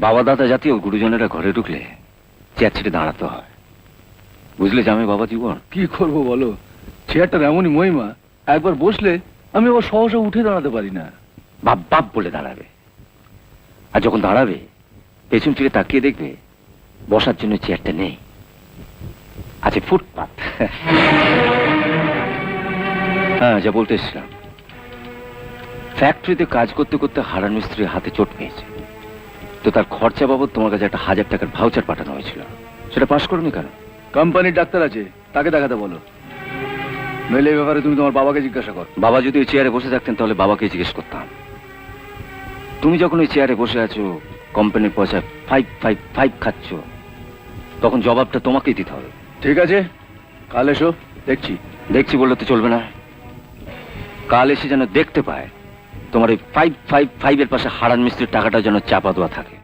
বাবা দাদা জাতীয় গুরুজনেরা ঘরে ঢুকলে চেয়ার ছেড়ে দাঁড়াতে হয়, বুঝলে জামাই বাবা জীবন। কি করবো বলো, চেয়ারটার এমনই মহিমা, একবার বসলে আমি আবার সহসা উঠে দাঁড়াতে পারি না। বাপ বাপ বলে দাঁড়াবে, আর যখন দাঁড়াবে পেছন ফিরে তাকিয়ে দেখবে বসার জন্য চেয়ারটা নেই, আছে ফুটপাত। হ্যাঁ, যা বলতে এসেছিলাম, ফ্যাক্টরিতে কাজ করতে করতে হারান মিস্ত্রির হাতে চোট পেয়েছে, তো তার খরচা বাবদ তোমার কাছে একটা 1000 টাকার ভাউচার পাঠানো হয়েছিল, সেটা পাস করোনি কেন? কোম্পানির ডাক্তার আছে, তাকে দেখাতে বলো। নইলে এই ব্যাপারে তুমি তোমার বাবাকে জিজ্ঞাসা কর। বাবা যদি ওই চেয়ারে বসে থাকতেন তাহলে বাবাকে জিজ্ঞেস করতাম। তুমি যখন ওই চেয়ারে বসে আছো, কোম্পানির পয়সা 555 খাচ্ছ, তখন জবাবটা তোমাকেই দিতে হবে। ঠিক আছে, কাল এসো, দেখছি। দেখছি বললে তো চলবে না, কাল এসে যেন দেখতে পায় তোমার এই 555 এর পাশে হারান মিস্ত্রির টাকাটা যেন চাপা দেওয়া থাকে।